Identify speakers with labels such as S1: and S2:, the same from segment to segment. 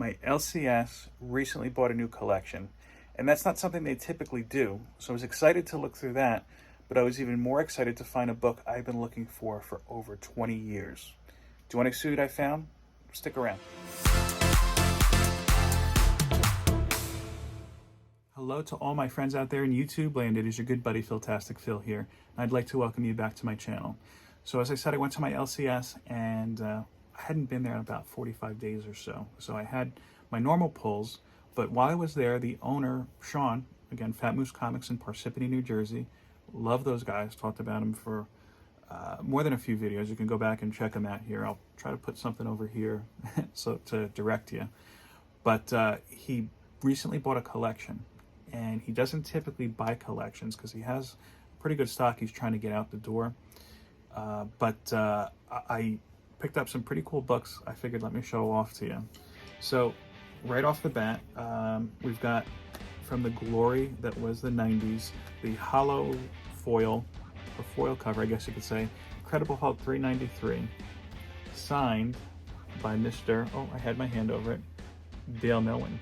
S1: My LCS recently bought a new collection, and that's not something they typically do, so I was excited to look through that, but I was even more excited to find a book I've been looking for over 20 years. Do you want to see what I found? Stick around. Hello to all my friends out there in YouTube land. It is your good buddy Philtastic Phil here. I'd like to welcome you back to my channel. So as I said, I went to my LCS and I hadn't been there in about 45 days or so. So I had my normal pulls, but while I was there, the owner, Sean, again, Fat Moose Comics in Parsippany, New Jersey, love those guys, talked about them for more than a few videos. You can go back and check them out here. I'll try to put something over here so to direct you. But he recently bought a collection, and he doesn't typically buy collections because he has pretty good stock he's trying to get out the door. But I picked up some pretty cool books. I figured let me show off to you. So right off the bat, we've got from the glory that was the 90s, the hollow foil, or foil cover, I guess you could say, Incredible Hulk 393, signed by Mr. Oh, I had my hand over it, Dale Milwin.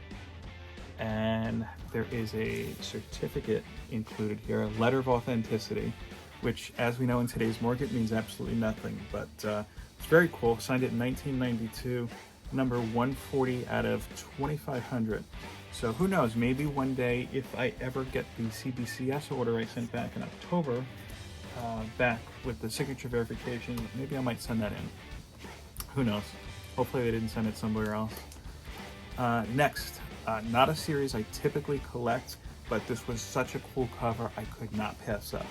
S1: And there is a certificate included here, a letter of authenticity, which, as we know in today's market, means absolutely nothing, but it's very cool. Signed it in 1992, number 140 out of 2,500. So who knows, maybe one day, if I ever get the CBCS order I sent back in October, back with the signature verification, maybe I might send that in. Who knows? Hopefully they didn't send it somewhere else. Next, not a series I typically collect, but this was such a cool cover I could not pass up.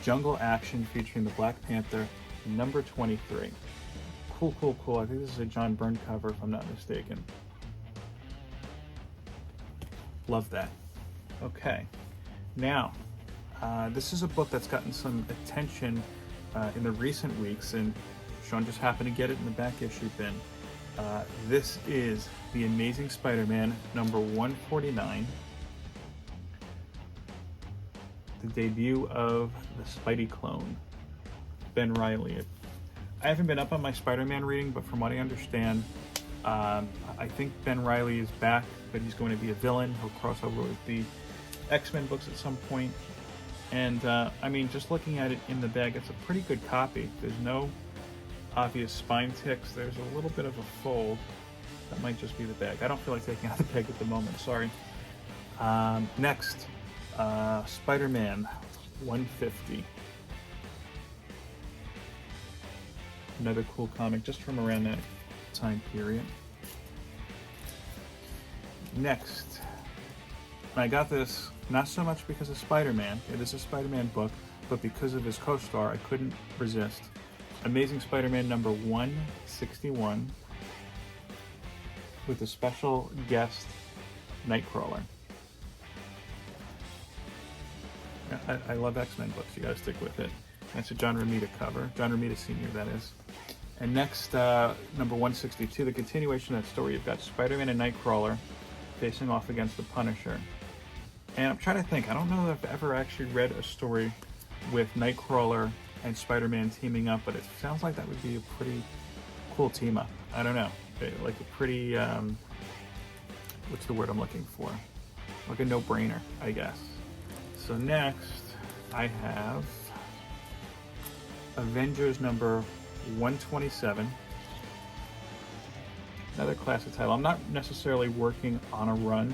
S1: Jungle Action featuring the Black Panther, number 23. Cool, cool, cool. I think this is a John Byrne cover if I'm not mistaken. Love that. Okay, now this is a book that's gotten some attention in the recent weeks, and Sean just happened to get it in the back issue bin. This is The Amazing Spider-Man, number 149. The debut of the Spidey clone, Ben Reilly. I haven't been up on my Spider-Man reading, but from what I understand, I think Ben Reilly is back, but he's going to be a villain. He'll cross over with the X-Men books at some point. And I mean, just looking at it in the bag, it's a pretty good copy. There's no obvious spine ticks. There's a little bit of a fold. That might just be the bag. I don't feel like taking out the bag at the moment, sorry. Next, Spider-Man 150. Another cool comic just from around that time period. Next, I got this not so much because of Spider-Man. It is a Spider-Man book, but because of his co-star, I couldn't resist. Amazing Spider-Man number 161 with a special guest Nightcrawler. I love X-Men books. You gotta stick with it. That's a John Romita cover. John Romita Sr., that is. And next, number 162, the continuation of that story. You've got Spider-Man and Nightcrawler facing off against the Punisher. And I'm trying to think, I don't know if I've ever actually read a story with Nightcrawler and Spider-Man teaming up, but it sounds like that would be a pretty cool team up. I don't know. Like a pretty, what's the word I'm looking for? Like a no-brainer, I guess. So next, I have Avengers number 127. Another classic title. I'm not necessarily working on a run,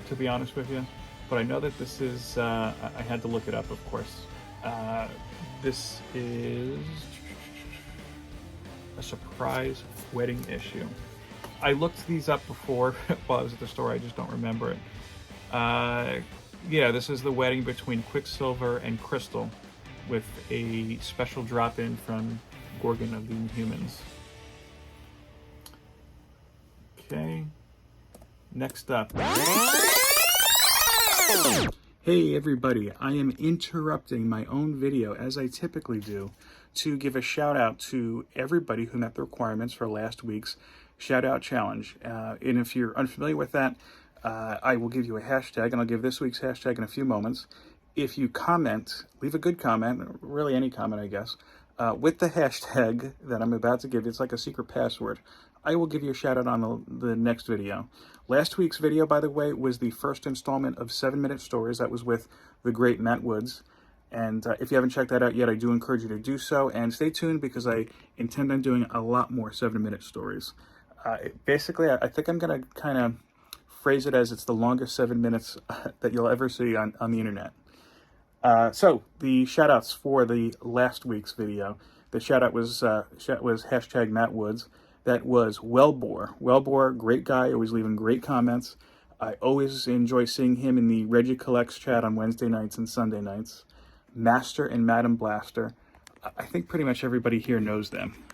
S1: to be honest with you, but I know that this is, I had to look it up, of course. This is a surprise wedding issue. I looked these up before while I was at the store, I just don't remember it. Yeah, this is the wedding between Quicksilver and Crystal with a special drop-in from Gorgon of the Inhumans. Okay, next up. Hey everybody, I am interrupting my own video, as I typically do, to give a shout out to everybody who met the requirements for last week's shout out challenge. And if you're unfamiliar with that, I will give you a hashtag, and I'll give this week's hashtag in a few moments. If you comment, leave a good comment, really any comment I guess, with the hashtag that I'm about to give, it's like a secret password. I will give you a shout out on the next video. Last week's video, by the way, was the first installment of 7-minute stories. That was with the great Matt Woods. And if you haven't checked that out yet, I do encourage you to do so. And stay tuned because I intend on doing a lot more 7-minute stories. Basically, I think I'm going to kind of phrase it as it's the longest 7 minutes that you'll ever see on the internet. So the shout outs for the last week's video. The shout out was hashtag Matt Woods. That was Wellbore. Wellbore, great guy, always leaving great comments. I always enjoy seeing him in the Reggie Collects chat on Wednesday nights and Sunday nights. Master and Madam Blaster. I think pretty much everybody here knows them.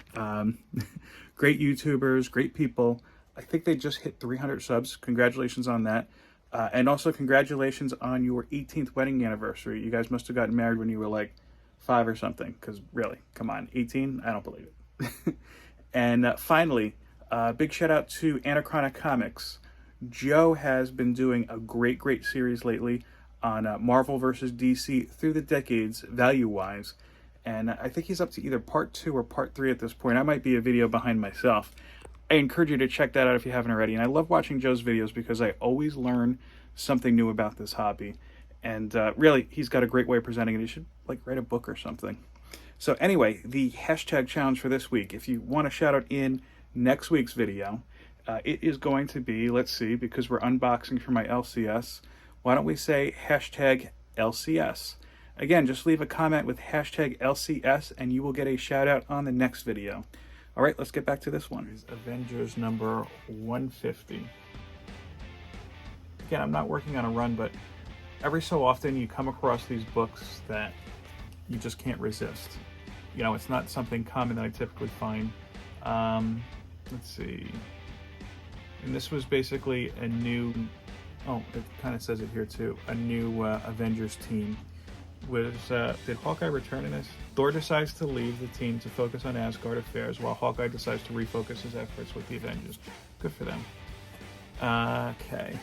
S1: Great YouTubers, great people. I think they just hit 300 subs. Congratulations on that. And also congratulations on your 18th wedding anniversary. You guys must have gotten married when you were like 5 or something. Because really, come on, 18? I don't believe it. And finally, big shout out to Anachronic Comics. Joe has been doing a great series lately on Marvel versus DC through the decades, value-wise. And I think he's up to either part 2 or part 3 at this point. I might be a video behind myself. I encourage you to check that out if you haven't already. And I love watching Joe's videos because I always learn something new about this hobby. And really, he's got a great way of presenting it. He should like write a book or something. So anyway, the hashtag challenge for this week, if you want to shout out in next week's video, it is going to be, let's see, because we're unboxing for my LCS, why don't we say hashtag LCS? Again, just leave a comment with hashtag LCS and you will get a shout out on the next video. All right, let's get back to this one. It's Avengers number 150. Again, I'm not working on a run, but every so often you come across these books that you just can't resist. You know, it's not something common that I typically find. Let's see. And this was basically a new, oh, it kind of says it here too, a new Avengers team. Did Hawkeye return in this? Thor decides to leave the team to focus on Asgard affairs while Hawkeye decides to refocus his efforts with the Avengers. Good for them. Okay.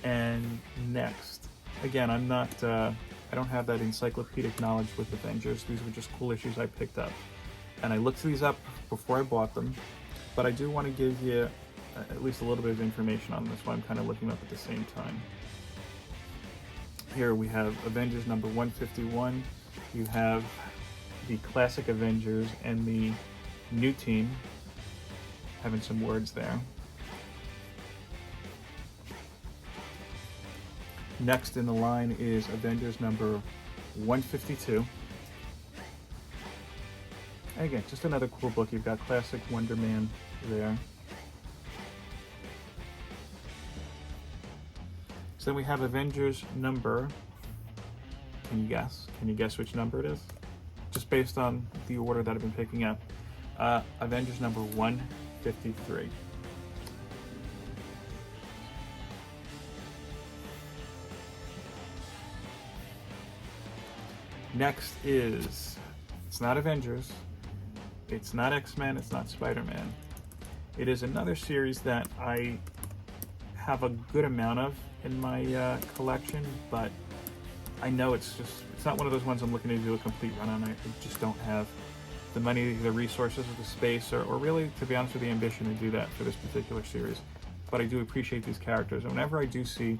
S1: And next, again, I'm not, I don't have that encyclopedic knowledge with Avengers. These were just cool issues I picked up. And I looked these up before I bought them, but I do want to give you at least a little bit of information on this one. I'm kind of looking up at the same time. Here we have Avengers number 151. You have the classic Avengers and the new team, having some words there. Next in the line is Avengers number 152. And again, just another cool book. You've got classic Wonder Man there. So then we have Avengers number, can you guess? Can you guess which number it is? Just based on the order that I've been picking up. Avengers number 153. Next is, it's not Avengers, it's not X-Men, it's not Spider-Man. It is another series that I have a good amount of in my collection, but I know it's not one of those ones I'm looking to do a complete run on. I just don't have the money, the resources, or the space, or really, to be honest with the ambition to do that for this particular series. But I do appreciate these characters, and whenever I do see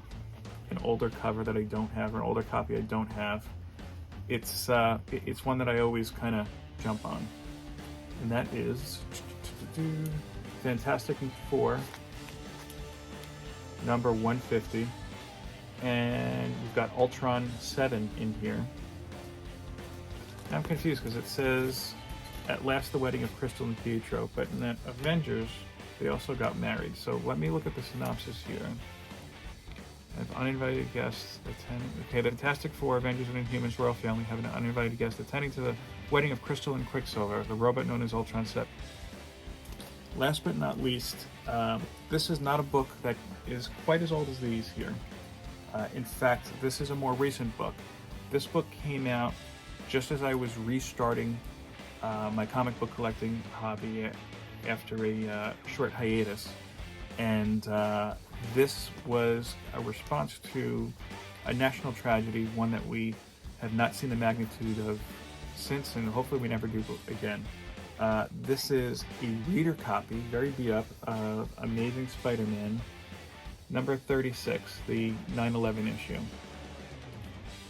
S1: an older cover that I don't have, or an older copy I don't have, it's one that I always kind of jump on. And that is Fantastic Four, number 150. And we've got Ultron 7 in here. And I'm confused because it says, at last the wedding of Crystal and Pietro, but in that Avengers, they also got married. So let me look at the synopsis here. Have uninvited guests attending. Okay, the Fantastic Four, Avengers and Inhumans royal family have an uninvited guest attending to the wedding of Crystal and Quicksilver, the robot known as Ultron 7. Last but not least, this is not a book that is quite as old as these here. In fact, this is a more recent book. This book came out just as I was restarting my comic book collecting hobby after a short hiatus. And this was a response to a national tragedy, one that we have not seen the magnitude of since, and hopefully we never do again. This is a reader copy, very beat up, of Amazing Spider-Man, number 36, the 9/11 issue.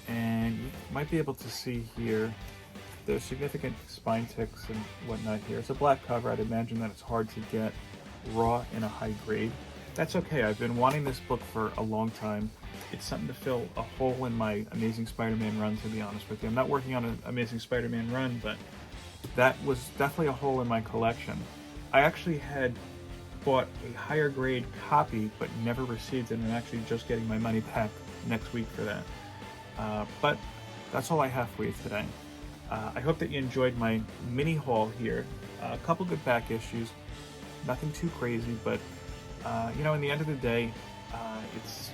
S1: And you might be able to see here, there's significant spine ticks and whatnot here. It's a black cover. I'd imagine that it's hard to get raw in a high grade. That's okay. I've been wanting this book for a long time. It's something to fill a hole in my Amazing Spider-Man run, to be honest with you. I'm not working on an Amazing Spider-Man run, but that was definitely a hole in my collection. I actually had bought a higher grade copy, but never received it, and I'm actually just getting my money back next week for that. But that's all I have for you today. I hope that you enjoyed my mini haul here. A couple good back issues, nothing too crazy, but you know, in the end of the day, it's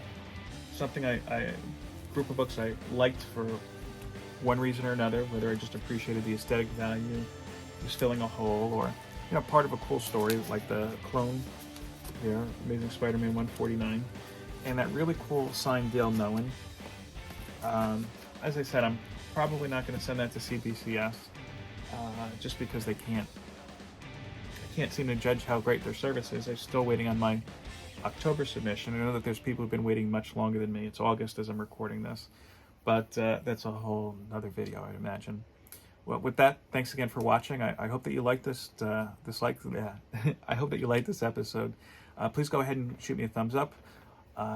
S1: something group of books I liked for one reason or another, whether I just appreciated the aesthetic value, was filling a hole, or you know, part of a cool story like the clone here, Amazing Spider-Man 149, and that really cool signed Dale Nowen. As I said, I'm probably not going to send that to CBCS just because I can't seem to judge how great their service is. I'm still waiting on my October submission. I know that there's people who've been waiting much longer than me. It's August as I'm recording this, but that's a whole other video, I'd imagine. Well, with that, thanks again for watching. I hope that you liked this. I hope that you liked this episode. Please go ahead and shoot me a thumbs up.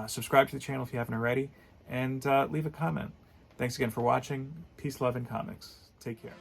S1: Subscribe to the channel if you haven't already, and leave a comment. Thanks again for watching. Peace, love, and comics. Take care.